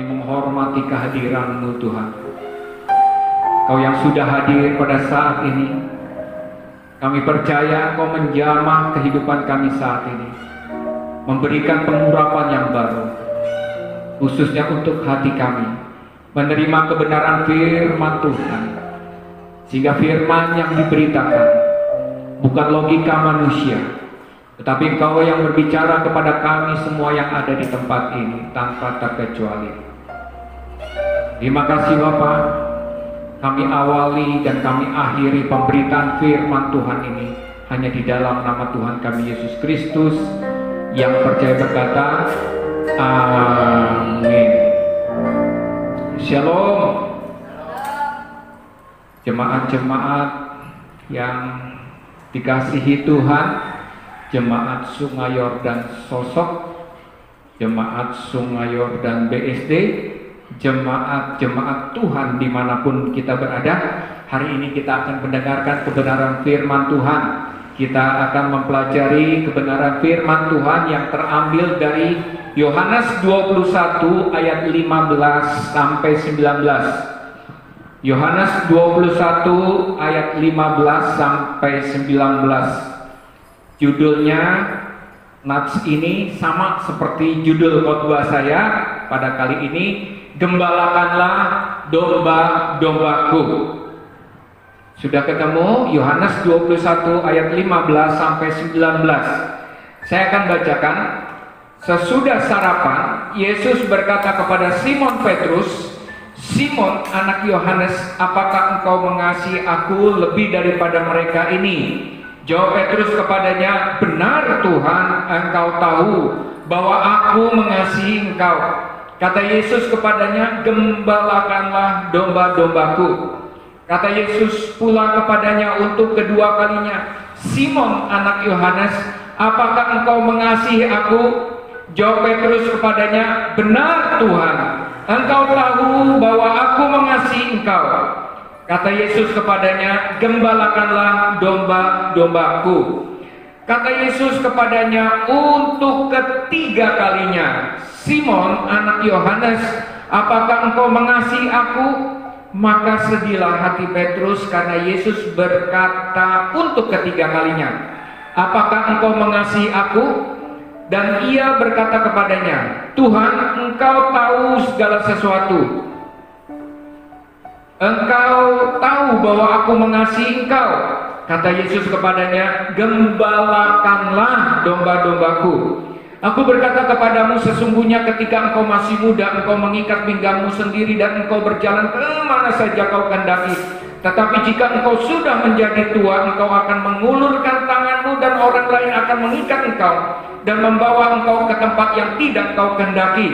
menghormati kehadiran-Mu Tuhan. Kau yang sudah hadir pada saat ini, kami percaya Kau menjamah kehidupan kami saat ini, memberikan pengurapan yang baru, khususnya untuk hati kami, menerima kebenaran firman Tuhan, sehingga firman yang diberitakan bukan logika manusia, tetapi Engkau yang berbicara kepada kami semua yang ada di tempat ini tanpa terkecuali. Terima kasih Bapa. Kami awali dan kami akhiri pemberitaan firman Tuhan ini hanya di dalam nama Tuhan kami Yesus Kristus yang percaya berkata, amin. Shalom. Jemaat-jemaat yang dikasihi Tuhan, jemaat Sungai Yordan Sosok, jemaat Sungai Yordan BSD, jemaat-jemaat Tuhan dimanapun kita berada. Hari ini kita akan mendengarkan kebenaran firman Tuhan. Kita akan mempelajari kebenaran firman Tuhan yang terambil dari Yohanes 21 ayat 15 sampai 19. Yohanes 21 ayat 15 sampai 19. Judulnya nats ini sama seperti judul khotbah saya pada kali ini, Gembalakanlah domba-dombaku. Sudah ketemu Yohanes 21 ayat 15 sampai 19. Saya akan bacakan. Sesudah sarapan, Yesus berkata kepada Simon Petrus, Simon anak Yohanes, apakah engkau mengasihi aku lebih daripada mereka ini? Jawab Petrus kepadanya, benar Tuhan, engkau tahu bahwa aku mengasihi engkau. Kata Yesus kepadanya, gembalakanlah domba-dombaku. Kata Yesus pula kepadanya untuk kedua kalinya, Simon anak Yohanes, apakah engkau mengasihi aku? Jawab Petrus kepadanya, benar Tuhan, engkau tahu bahwa aku mengasihi engkau. Kata Yesus kepadanya, gembalakanlah domba-dombaku. Kata Yesus kepadanya untuk ketiga kalinya, Simon anak Yohanes, apakah engkau mengasihi aku? Maka sedihlah hati Petrus karena Yesus berkata untuk ketiga kalinya, apakah engkau mengasihi aku? Dan ia berkata kepadanya, Tuhan, engkau tahu segala sesuatu. Engkau tahu bahwa aku mengasihi engkau. Kata Yesus kepadanya, gembalakanlah domba-dombaku. Aku berkata kepadamu, sesungguhnya ketika engkau masih muda, engkau mengikat pinggangmu sendiri dan engkau berjalan kemana saja kau kehendaki. Tetapi jika engkau sudah menjadi tua, engkau akan mengulurkan tanganmu dan orang lain akan mengikat engkau dan membawa engkau ke tempat yang tidak engkau kehendaki.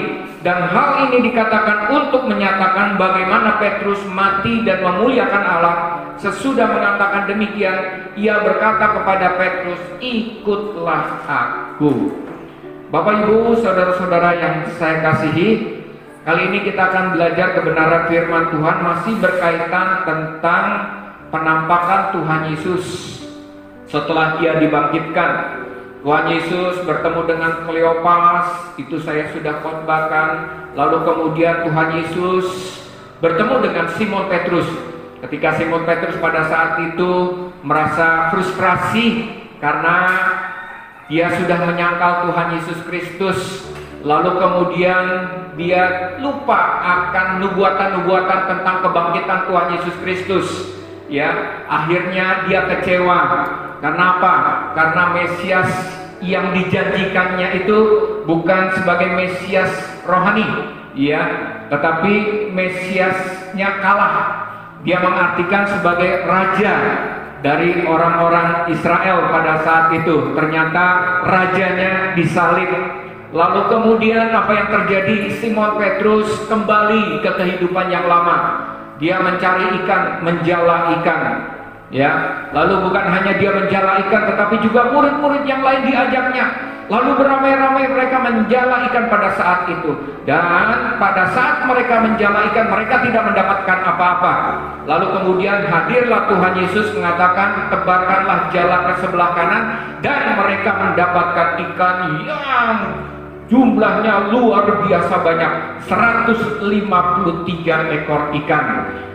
Dan hal ini dikatakan untuk menyatakan bagaimana Petrus mati dan memuliakan Allah. Sesudah mengatakan demikian, ia berkata kepada Petrus, ikutlah aku. Bapak Ibu, saudara-saudara yang saya kasihi, kali ini kita akan belajar kebenaran firman Tuhan masih berkaitan tentang penampakan Tuhan Yesus setelah Dia dibangkitkan. Tuhan Yesus bertemu dengan Kleopas, itu saya sudah khotbahkan. Lalu kemudian Tuhan Yesus bertemu dengan Simon Petrus. Ketika Simon Petrus pada saat itu merasa frustrasi karena dia sudah menyangkal Tuhan Yesus Kristus, lalu kemudian dia lupa akan nubuatan-nubuatan tentang kebangkitan Tuhan Yesus Kristus. Ya, akhirnya dia kecewa. Karena apa? Karena Mesias yang dijanjikannya itu bukan sebagai Mesias rohani, ya, tetapi Mesiasnya kalah. Dia mengartikan sebagai raja dari orang-orang Israel pada saat itu. Ternyata rajanya disalib. Lalu kemudian apa yang terjadi? Simon Petrus kembali ke kehidupan yang lama. Dia mencari ikan, menjala ikan. Ya, lalu bukan hanya dia menjala ikan, tetapi juga murid-murid yang lain diajaknya. Lalu beramai-ramai mereka menjala ikan pada saat itu. Dan pada saat mereka menjala ikan, mereka tidak mendapatkan apa-apa. Lalu kemudian hadirlah Tuhan Yesus mengatakan, tebarkanlah jala ke sebelah kanan, dan mereka mendapatkan ikan yang Jumlahnya luar biasa banyak, 153 ekor ikan.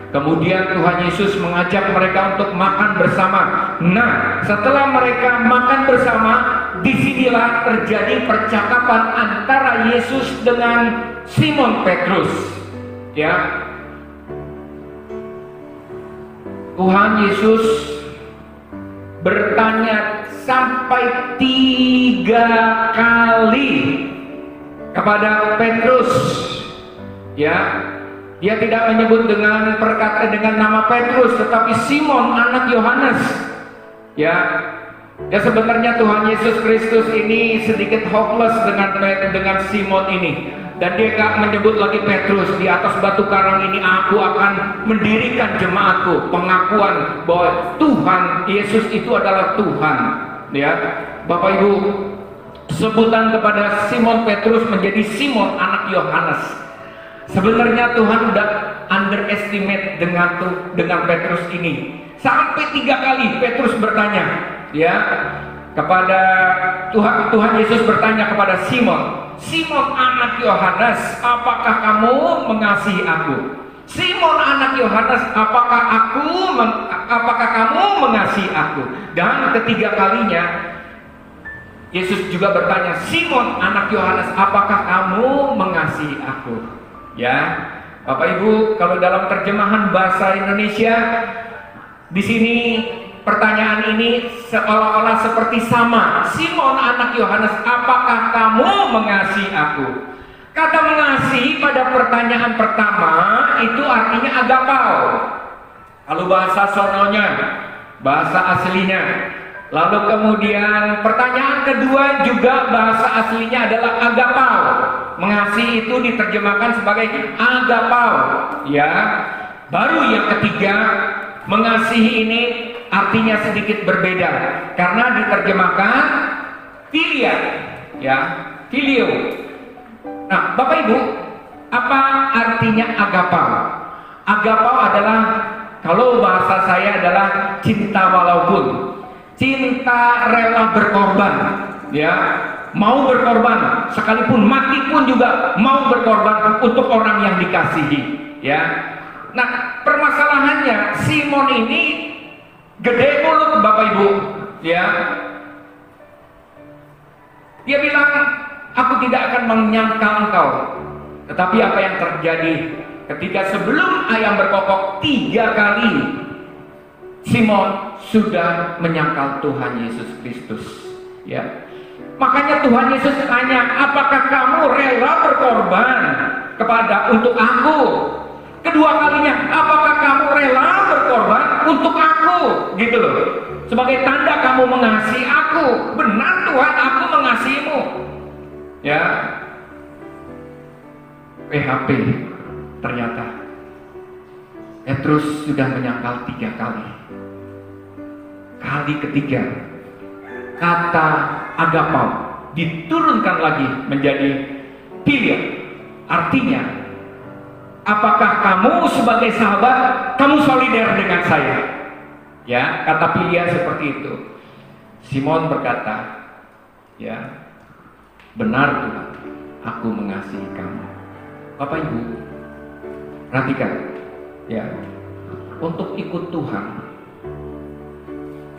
Kemudian Tuhan Yesus mengajak mereka untuk makan bersama. Nah, setelah mereka makan bersama, disinilah terjadi percakapan antara Yesus dengan Simon Petrus. Ya, Tuhan Yesus bertanya sampai 3 kali kepada Petrus. Ya, dia tidak menyebut dengan nama Petrus, tetapi Simon anak Yohanes. Ya, sebenarnya Tuhan Yesus Kristus ini sedikit hopeless dengan Simon ini, dan dia gak menyebut lagi Petrus. Di atas batu karang ini aku akan mendirikan jemaatku. Pengakuan bahwa Tuhan Yesus itu adalah Tuhan. Ya, Bapak Ibu, sebutan kepada Simon Petrus menjadi Simon anak Yohanes. Sebenarnya Tuhan udah underestimate dengan Petrus ini. Sampai 3 kali Petrus bertanya, ya, kepada Tuhan Yesus bertanya kepada Simon, Simon anak Yohanes, apakah kamu mengasihi aku? Simon anak Yohanes, apakah kamu mengasihi aku? Dan ketiga kalinya Yesus juga bertanya, Simon anak Yohanes, apakah kamu mengasihi aku? Ya, Bapak Ibu, kalau dalam terjemahan bahasa Indonesia, di sini pertanyaan ini seolah-olah seperti sama. Simon anak Yohanes, apakah kamu mengasihi aku? Kata mengasihi pada pertanyaan pertama itu artinya agapao. Kalau bahasa sononya, bahasa aslinya. Lalu kemudian pertanyaan kedua juga bahasa aslinya adalah agapao. Mengasihi itu diterjemahkan sebagai agapao, ya. Baru yang ketiga, mengasihi ini artinya sedikit berbeda karena diterjemahkan philia, ya, filio. Nah, Bapak Ibu, apa artinya agapao? Agapao adalah, kalau bahasa saya adalah cinta walaupun, cinta rela berkorban, ya. Mau berkorban, sekalipun mati pun juga mau berkorban untuk orang yang dikasihi, ya. Nah, permasalahannya Simon ini gede mulut, Bapak Ibu, ya. Dia bilang, aku tidak akan menyangkal engkau. Tetapi apa yang terjadi ketika sebelum ayam berkokok 3 kali, Simon sudah menyangkal Tuhan Yesus Kristus, ya. Makanya Tuhan Yesus tanya, apakah kamu rela berkorban untuk aku? Kedua kalinya, apakah kamu rela berkorban untuk aku? Gitu loh. Sebagai tanda kamu mengasihi aku. Benar Tuhan, aku mengasihimu. Ya. PHP ternyata Petrus sudah menyangkal 3 kali. Kali ketiga, kata agapao diturunkan lagi menjadi philia. Artinya, apakah kamu sebagai sahabat, kamu solider dengan saya? Ya, kata philia seperti itu. Simon berkata, ya, benar Tuhan, aku mengasihi kamu. Bapak Ibu, perhatikan, ya, untuk ikut Tuhan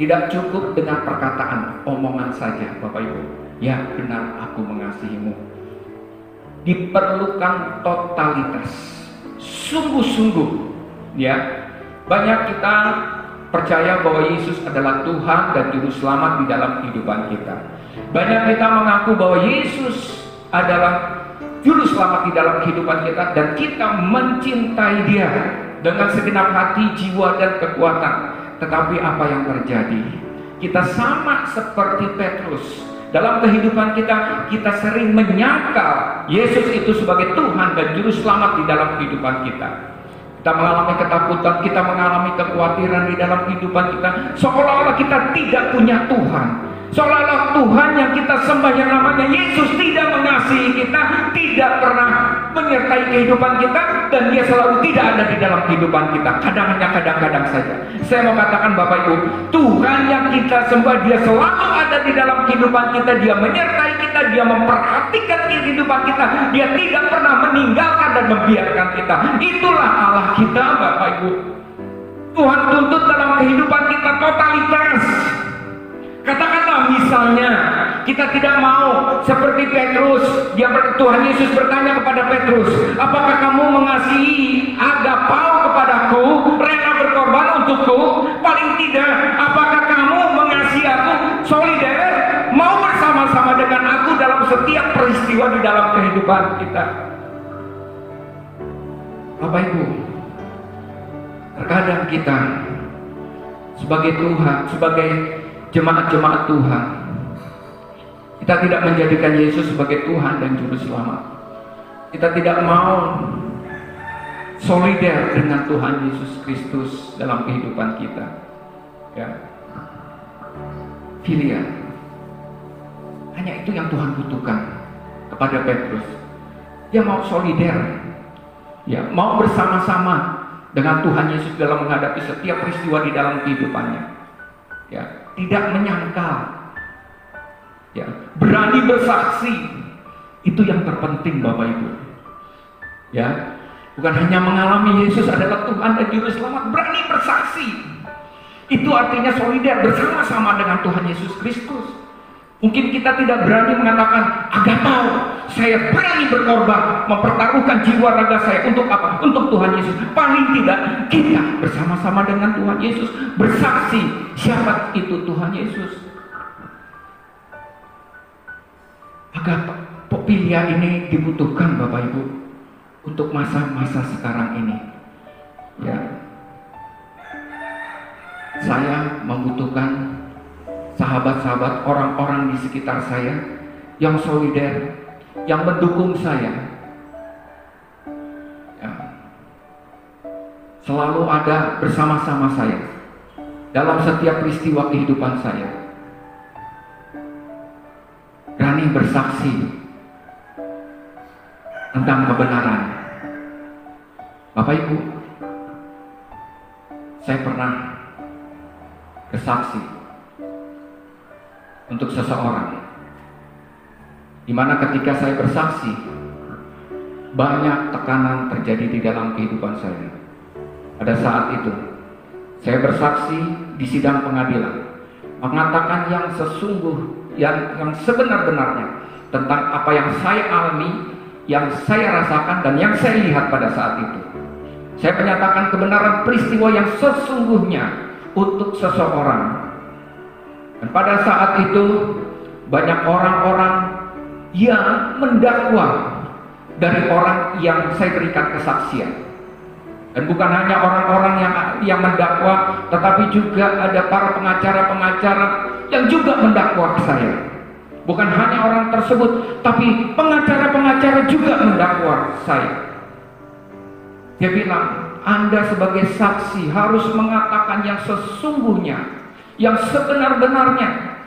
tidak cukup dengan perkataan, omongan saja, Bapak Ibu. Ya, benar, aku mengasihimu. Diperlukan totalitas, sungguh-sungguh. Ya, banyak kita percaya bahwa Yesus adalah Tuhan dan Juru Selamat di dalam kehidupan kita. Banyak kita mengaku bahwa Yesus adalah Juru Selamat di dalam kehidupan kita, dan kita mencintai Dia dengan segenap hati, jiwa, dan kekuatan. Tetapi apa yang terjadi? Kita sama seperti Petrus. Dalam kehidupan kita, kita sering menyangkal Yesus itu sebagai Tuhan dan Juru Selamat di dalam kehidupan kita. Kita mengalami ketakutan, kita mengalami kekhawatiran di dalam kehidupan kita, seolah-olah kita tidak punya Tuhan. Seolah-olah Tuhan yang kita sembah yang namanya Yesus tidak mengasihi kita, tidak pernah menyertai kehidupan kita, dan dia selalu tidak ada di dalam kehidupan kita. Kadang-kadang saja. Saya mau katakan Bapak Ibu, Tuhan yang kita sembah, dia selalu ada di dalam kehidupan kita. Dia menyertai kita, dia memperhatikan kehidupan kita, dia tidak pernah meninggalkan dan membiarkan kita. Itulah Allah kita, Bapak Ibu. Tuhan tuntut dalam kehidupan kita totalitas. Katakanlah misalnya kita tidak mau seperti Petrus. Tuhan Yesus bertanya kepada Petrus, apakah kamu mengasihi agapau kepadaku, rela berkorban untukku? Paling tidak, apakah kamu mengasihi aku, solider, mau bersama-sama dengan aku dalam setiap peristiwa di dalam kehidupan kita? Bapak Ibu, terkadang kita sebagai Tuhan, sebagai jemaat-jemaat Tuhan, kita tidak menjadikan Yesus sebagai Tuhan dan Juru Selamat. Kita tidak mau solider dengan Tuhan Yesus Kristus dalam kehidupan kita. Ya, filia. Hanya itu yang Tuhan butuhkan kepada Petrus. Dia mau solider, ya, mau bersama-sama dengan Tuhan Yesus dalam menghadapi setiap peristiwa di dalam kehidupannya. Ya, tidak menyangkal, ya, berani bersaksi. Itu yang terpenting Bapak Ibu. Ya, bukan hanya mengalami Yesus adalah Tuhan dan Juru Selamat, berani bersaksi. Itu artinya solider bersama-sama dengan Tuhan Yesus Kristus. Mungkin kita tidak berani mengatakan, agapau, saya berani berkorban, mempertaruhkan jiwa raga saya untuk apa? Untuk Tuhan Yesus. Paling tidak kita bersama-sama dengan Tuhan Yesus bersaksi siapa itu Tuhan Yesus. Agapau filia ini dibutuhkan Bapak Ibu untuk masa-masa sekarang ini. Ya, saya membutuhkan sahabat-sahabat, orang-orang di sekitar saya yang solider, yang mendukung saya, ya, selalu ada bersama-sama saya dalam setiap peristiwa kehidupan saya, berani bersaksi tentang kebenaran. Bapak Ibu, saya pernah bersaksi untuk seseorang, di mana ketika saya bersaksi, banyak tekanan terjadi di dalam kehidupan saya. Pada saat itu, saya bersaksi di sidang pengadilan, mengatakan yang yang sebenar-benarnya tentang apa yang saya alami, yang saya rasakan, dan yang saya lihat pada saat itu. Saya menyatakan kebenaran peristiwa yang sesungguhnya untuk seseorang. Dan pada saat itu banyak orang-orang yang mendakwa dari orang yang saya berikan kesaksian. Dan bukan hanya orang-orang yang mendakwa, tetapi juga ada para pengacara-pengacara yang juga mendakwa saya. Bukan hanya orang tersebut, tapi pengacara-pengacara juga mendakwa saya. Dia bilang, Anda sebagai saksi harus mengatakan yang sesungguhnya, yang sebenar-benarnya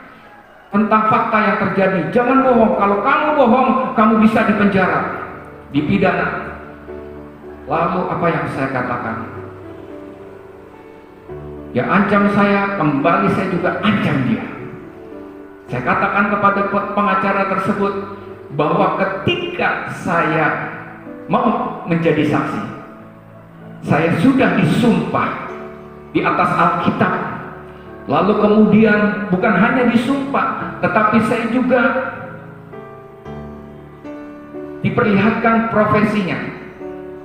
tentang fakta yang terjadi. Jangan bohong. Kalau kamu bohong, kamu bisa dipenjara, dipidana. Lalu apa yang saya katakan? Dia ancam saya, kembali saya juga ancam dia. Saya katakan kepada pengacara tersebut bahwa ketika saya mau menjadi saksi, saya sudah disumpah di atas Alkitab. Lalu kemudian bukan hanya disumpah, tetapi saya juga diperlihatkan profesinya.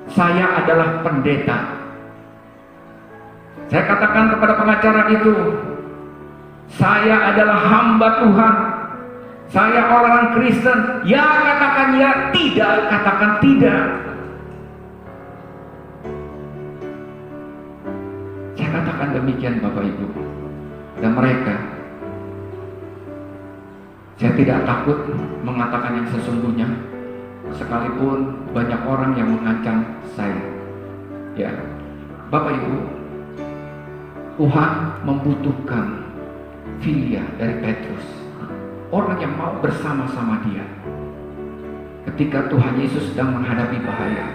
Saya adalah pendeta. Saya katakan kepada pengacara itu, saya adalah hamba Tuhan. Saya orang Kristen. Ya katakan ya, tidak katakan tidak. Saya katakan demikian Bapak Ibu. Dan mereka, saya tidak takut mengatakan yang sesungguhnya, sekalipun banyak orang yang mengancam saya. Ya, Bapak Ibu, Tuhan membutuhkan filia dari Petrus. orang yang mau bersama-sama dia ketika Tuhan Yesus sedang menghadapi bahaya.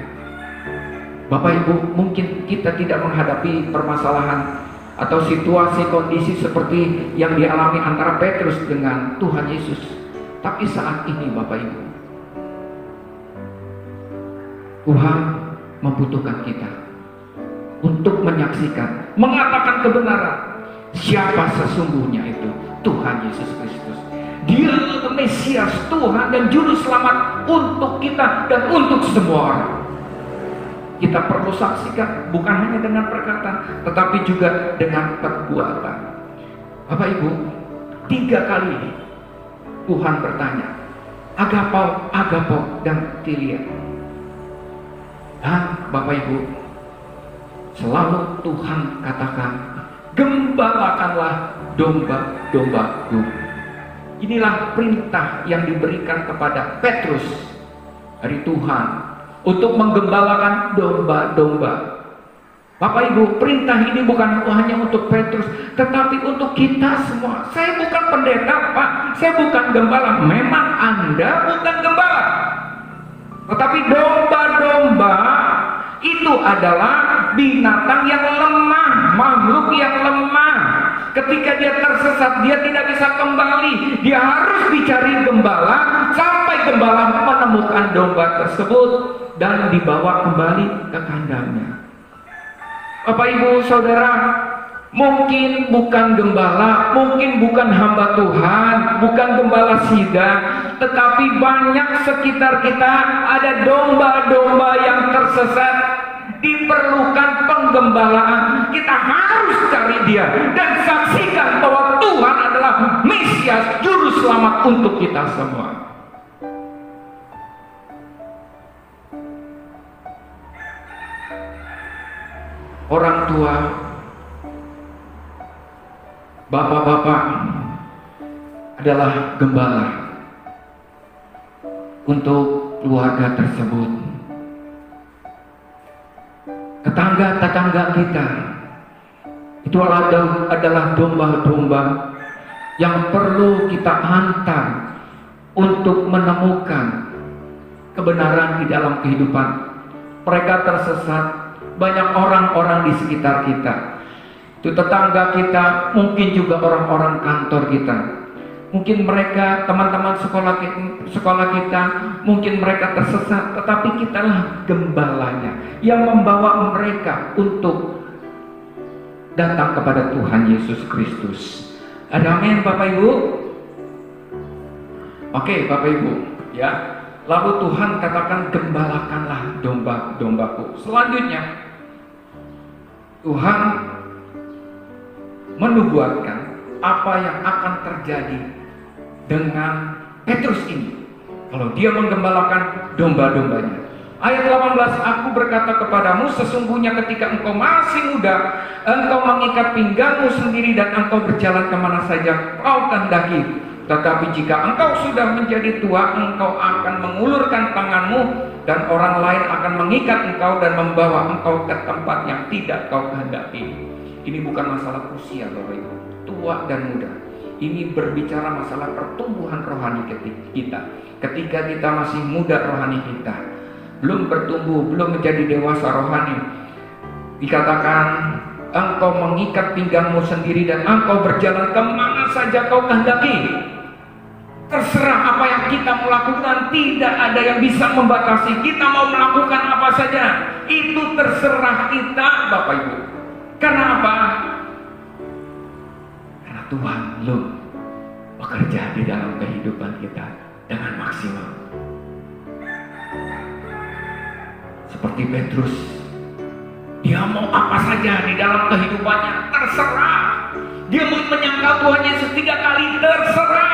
Bapak Ibu, mungkin kita tidak menghadapi permasalahan atau situasi kondisi seperti yang dialami antara Petrus dengan Tuhan Yesus. Tapi saat ini Bapak Ibu, Tuhan membutuhkan kita untuk menyaksikan, mengatakan kebenaran siapa sesungguhnya itu Tuhan Yesus Kristus. Dia adalah Mesias, Tuhan dan Juru Selamat untuk kita dan untuk semua orang. Kita perlu saksikan, bukan hanya dengan perkataan, tetapi juga dengan perbuatan. Bapak Ibu, 3 kali Tuhan bertanya, agapau, agapau, dan philia. Dan Bapak Ibu, selalu Tuhan katakan, gembalakanlah domba-dombaku. Inilah perintah yang diberikan kepada Petrus dari Tuhan untuk menggembalakan domba-domba. Bapak Ibu, perintah ini bukan hanya untuk Petrus, tetapi untuk kita semua. Saya bukan pendeta, Pak. Saya bukan gembala. Memang Anda bukan gembala. Tetapi domba-domba itu adalah binatang yang lemah, makhluk yang lemah. Ketika dia tersesat, dia tidak bisa kembali. Dia harus dicari gembala sampai gembala menemukan domba tersebut dan dibawa kembali ke kandangnya. Bapak Ibu Saudara, mungkin bukan gembala, mungkin bukan hamba Tuhan, bukan gembala sidang, tetapi banyak sekitar kita ada domba-domba yang tersesat. Diperlukan penggembalaan. Kita harus cari dia dan saksikan bahwa Tuhan adalah Mesias, Juru Selamat untuk kita semua. Orang tua, bapak-bapak adalah gembala untuk keluarga tersebut. Tetangga-tetangga kita itu adalah domba-domba yang perlu kita hantar untuk menemukan kebenaran di dalam kehidupan. Mereka tersesat, banyak orang-orang di sekitar kita. Itu tetangga kita, mungkin juga orang-orang kantor kita. Mungkin mereka teman-teman sekolah kita, mungkin mereka tersesat, tetapi kitalah gembalanya yang membawa mereka untuk datang kepada Tuhan Yesus Kristus. Ada amin Bapak Ibu? Oke Bapak Ibu, ya. Lalu Tuhan katakan, gembalakanlah domba-dombaku. Selanjutnya Tuhan menubuatkan apa yang akan terjadi dengan Petrus ini kalau dia menggembalakan domba-dombanya. Ayat 18, aku berkata kepadamu, sesungguhnya ketika engkau masih muda, engkau mengikat pinggangmu sendiri dan engkau berjalan kemana saja kau kehendaki. Tetapi jika engkau sudah menjadi tua, engkau akan mengulurkan tanganmu dan orang lain akan mengikat engkau dan membawa engkau ke tempat yang tidak kau kehendaki. Ini bukan masalah usia Bapak Ibu, tua dan muda. Ini berbicara masalah pertumbuhan rohani kita. Ketika kita masih muda rohani kita, belum bertumbuh, belum menjadi dewasa rohani, dikatakan engkau mengikat pinggangmu sendiri dan engkau berjalan kemana saja kau kehendaki. Terserah apa yang kita melakukan, tidak ada yang bisa membatasi. Kita mau melakukan apa saja, itu terserah kita Bapak Ibu. Karena apa? Tuhan belum bekerja di dalam kehidupan kita dengan maksimal. Seperti Petrus, dia mau apa saja di dalam kehidupannya, terserah. Dia mau menyangkal Tuhan Yesus 3 kali, terserah.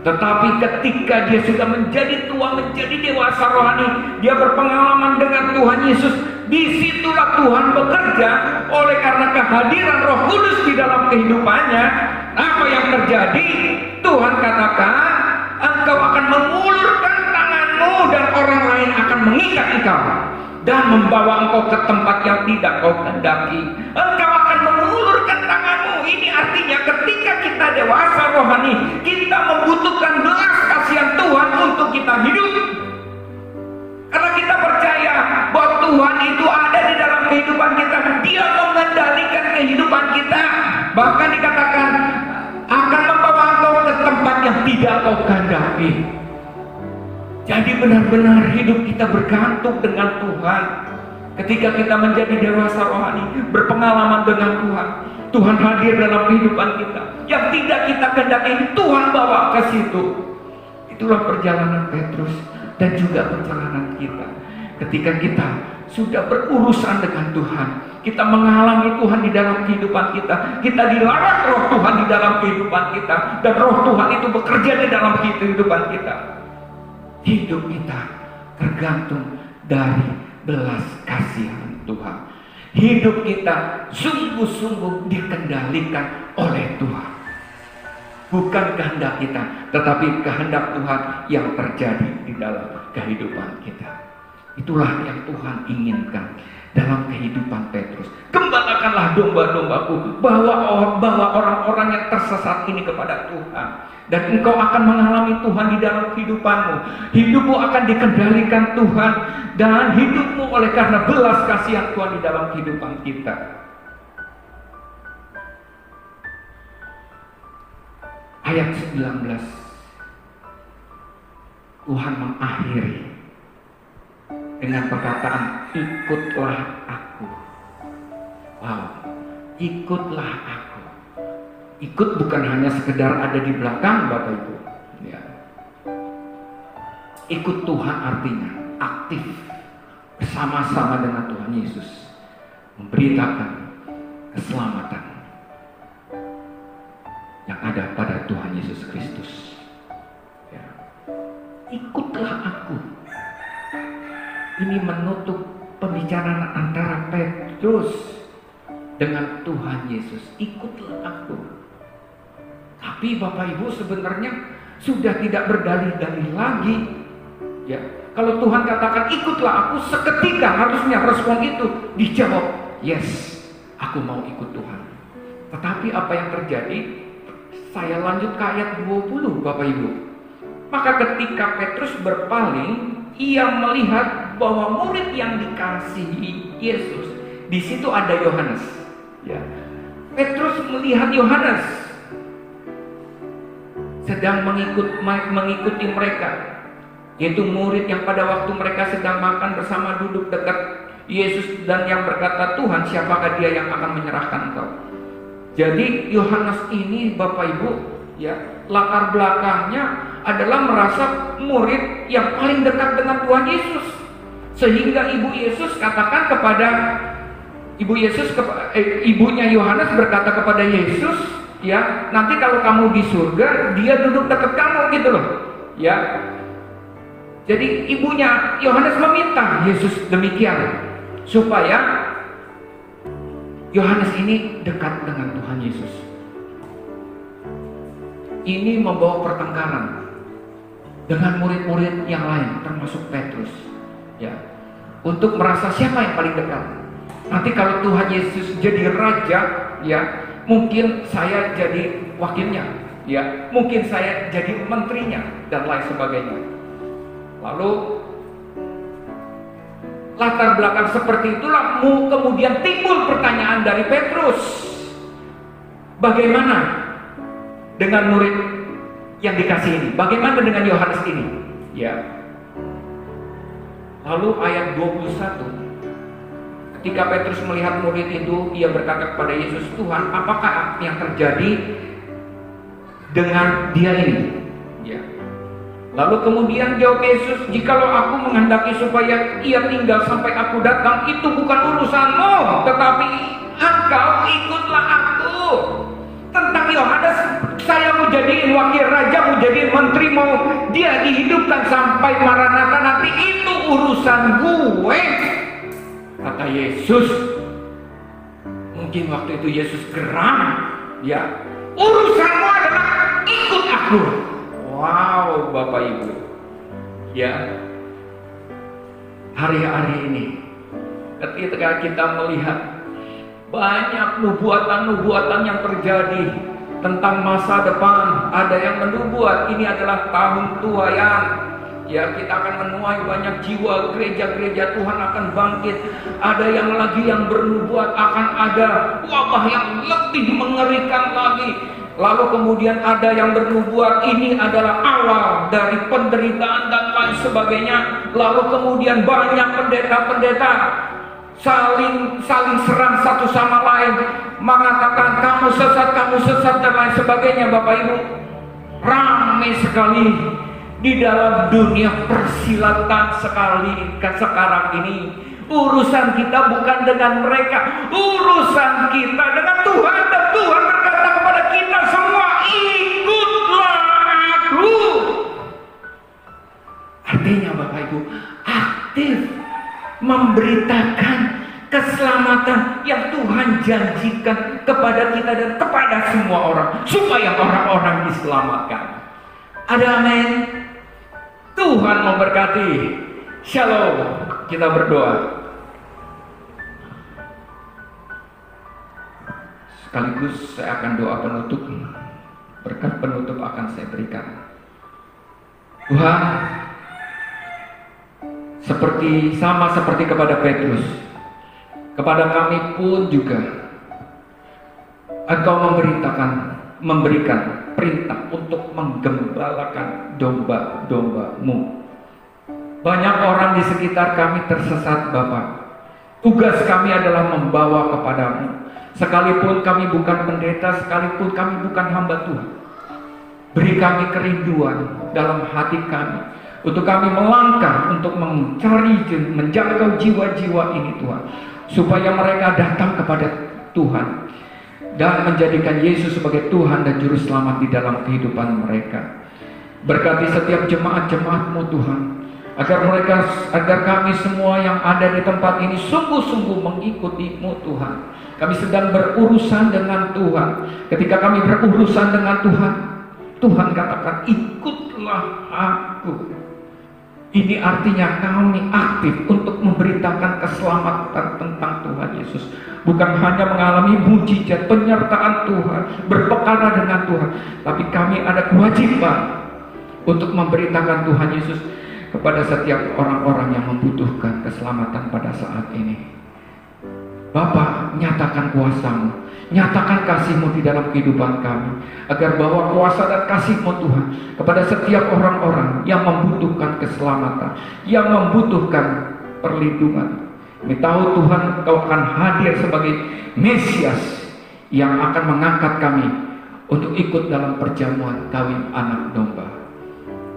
Tetapi ketika dia sudah menjadi tua, menjadi dewasa rohani, dia berpengalaman dengan Tuhan Yesus, disitulah Tuhan bekerja. Oleh karena kehadiran Roh Kudus di dalam kehidupannya, apa yang terjadi? Tuhan katakan, engkau akan mengulurkan tanganmu dan orang lain akan mengikat engkau dan membawa engkau ke tempat yang tidak kau kehendaki. Engkau akan mengulurkan tanganmu. Ini artinya ketika kita dewasa rohani, kita membutuhkan belas kasihan Tuhan untuk kita hidup. Karena kita percaya bahwa Tuhan itu ada di dalam kehidupan kita. Dia mengendalikan kehidupan kita. Bahkan dikatakan akan membawa engkau ke tempat yang tidak kau kehendaki. Jadi benar-benar hidup kita bergantung dengan Tuhan. Ketika kita menjadi dewasa rohani, berpengalaman dengan Tuhan, Tuhan hadir dalam kehidupan kita. Yang tidak kita kehendaki, Tuhan bawa ke situ. Itulah perjalanan Petrus dan juga perjalanan kita. Ketika kita sudah berurusan dengan Tuhan, kita mengalami Tuhan di dalam kehidupan kita, kita dilarang roh Tuhan di dalam kehidupan kita, dan roh Tuhan itu bekerja di dalam kehidupan kita. Hidup kita tergantung dari belas kasihan Tuhan. Hidup kita sungguh-sungguh dikendalikan oleh Tuhan. Bukan kehendak kita, tetapi kehendak Tuhan yang terjadi di dalam kehidupan kita. Itulah yang Tuhan inginkan dalam kehidupan Petrus. Gembalakanlah domba-dombaku, bawa orang-orang yang tersesat ini kepada Tuhan. Dan engkau akan mengalami Tuhan di dalam kehidupanmu. Hidupmu akan dikendalikan Tuhan, dan hidupmu oleh karena belas kasihan Tuhan di dalam kehidupan kita. Ayat 19, Tuhan mengakhiri dengan perkataan, ikutlah aku. Wow, ikutlah aku. Ikut bukan hanya sekedar ada di belakang Bapak Ibu ya. Ikut Tuhan artinya aktif bersama-sama dengan Tuhan Yesus, memberitakan keselamatan yang ada pada Tuhan Yesus Kristus ya. Ikutlah aku. Ini menutup pembicaraan antara Petrus dengan Tuhan Yesus. Ikutlah aku. Tapi Bapak Ibu sebenarnya sudah tidak berdalih-dalih lagi ya. Kalau Tuhan katakan ikutlah aku, seketika harusnya respon itu dijawab, yes, aku mau ikut Tuhan. Tetapi apa yang terjadi? Saya lanjut ke ayat 20 Bapak Ibu. Maka ketika Petrus berpaling, ia melihat bahwa murid yang dikasihi Yesus, di situ ada Yohanes ya. Petrus melihat Yohanes sedang mengikuti mereka, yaitu murid yang pada waktu mereka sedang makan bersama duduk dekat Yesus, dan yang berkata, Tuhan, siapakah dia yang akan menyerahkan engkau? Jadi Yohanes ini Bapak Ibu ya, latar belakangnya adalah merasa murid yang paling dekat dengan Tuhan Yesus, sehingga ibu Yesus katakan kepada ibunya Yohanes berkata kepada Yesus ya, nanti kalau kamu di surga dia duduk dekat kamu gitu loh ya. Jadi ibunya Yohanes meminta Yesus demikian supaya Yohanes ini dekat dengan Tuhan Yesus. Ini membawa pertengkaran dengan murid-murid yang lain termasuk Petrus ya, untuk merasa siapa yang paling dekat. Nanti kalau Tuhan Yesus jadi raja ya, mungkin saya jadi wakilnya ya, mungkin saya jadi menterinya dan lain sebagainya. Lalu latar belakang seperti itulah kemudian timbul pertanyaan dari Petrus, bagaimana dengan murid yang dikasih ini? Bagaimana dengan Yohanes ini? Ya. Lalu ayat 21, ketika Petrus melihat murid itu, ia berkata kepada Yesus, Tuhan, apakah yang terjadi dengan dia ini? Ya. Lalu kemudian jawab Yesus, jikalau aku menghendaki supaya ia tinggal sampai aku datang, itu bukan urusanmu, tetapi engkau ikutlah aku. Tentang Yohanes, saya mau jadiin wakil raja, mau jadiin menteri, mau dia dihidupkan sampai Maranatha, nanti itu urusan gue, kata Yesus. Mungkin waktu itu Yesus geram ya, urusanmu adalah ikut aku. Wow Bapak Ibu ya, hari-hari ini ketika kita melihat banyak nubuatan-nubuatan yang terjadi tentang masa depan. Ada yang menubuat ini adalah tahun tuaian. Ya, kita akan menuai banyak jiwa, gereja-gereja Tuhan akan bangkit. Ada yang lagi yang bernubuat akan ada wabah yang lebih mengerikan lagi. Lalu kemudian ada yang bernubuat ini adalah awal dari penderitaan dan lain sebagainya. Lalu kemudian banyak pendeta-pendeta saling serang satu sama lain, mengatakan kamu sesat dan lain sebagainya. Bapak Ibu, ramai sekali di dalam dunia persilatan sekarang ini. Urusan kita bukan dengan mereka, urusan kita dengan Tuhan. Dan Tuhan berkata kepada kita semua, ikutlah aku. Artinya Bapak Ibu, aktif memberitakan keselamatan yang Tuhan janjikan kepada kita dan kepada semua orang, supaya orang-orang diselamatkan. Ada amin. Tuhan memberkati. Shalom. Kita berdoa. Sekaligus saya akan doa penutup. Berkat penutup akan saya berikan. Tuhan, sama seperti kepada Petrus, kepada kami pun juga Engkau memberikan perintah untuk menggembalakan domba-domba-Mu. Banyak orang di sekitar kami tersesat, Bapak. Tugas kami adalah membawa kepadamu. Sekalipun kami bukan pendeta, sekalipun kami bukan hamba Tuhan, beri kami kerinduan dalam hati kami untuk kami melangkah untuk mencari, menjangkau jiwa-jiwa ini Tuhan, supaya mereka datang kepada Tuhan dan menjadikan Yesus sebagai Tuhan dan Juru Selamat di dalam kehidupan mereka. Berkati setiap jemaat-jemaat-Mu Tuhan, agar kami semua yang ada di tempat ini sungguh-sungguh mengikuti-Mu Tuhan. Kami sedang berurusan dengan Tuhan. Ketika kami berurusan dengan Tuhan, Tuhan katakan, ikutlah aku. Ini artinya kami aktif untuk memberitakan keselamatan tentang Tuhan Yesus. Bukan hanya mengalami mujizat penyertaan Tuhan, berpekara dengan Tuhan, tapi kami ada kewajiban untuk memberitakan Tuhan Yesus kepada setiap orang-orang yang membutuhkan keselamatan pada saat ini. Bapa, nyatakan kuasa-Mu, nyatakan kasih-Mu di dalam kehidupan kami, agar bahwa kuasa dan kasih-Mu Tuhan kepada setiap orang-orang yang membutuhkan keselamatan, yang membutuhkan perlindungan. Kami tahu Tuhan, Engkau akan hadir sebagai Mesias yang akan mengangkat kami untuk ikut dalam perjamuan kawin anak domba.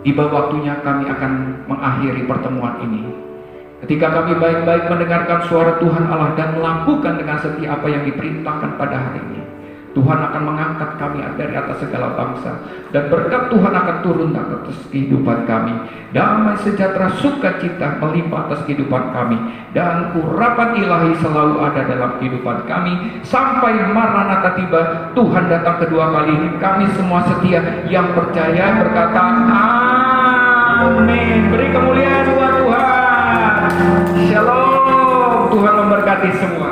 Tiba waktunya kami akan mengakhiri pertemuan ini. Ketika kami baik-baik mendengarkan suara Tuhan Allah dan melakukan dengan setia apa yang diperintahkan pada hari ini, Tuhan akan mengangkat kami dari atas segala bangsa, dan berkat Tuhan akan turun atas kehidupan kami. Damai sejahtera sukacita melimpah atas kehidupan kami, dan urapan ilahi selalu ada dalam kehidupan kami sampai Maranatha tiba, Tuhan datang kedua kali. Kami semua setia yang percaya berkata amin. Beri kemuliaan buat Tuhan. Shalom. Tuhan memberkati semua.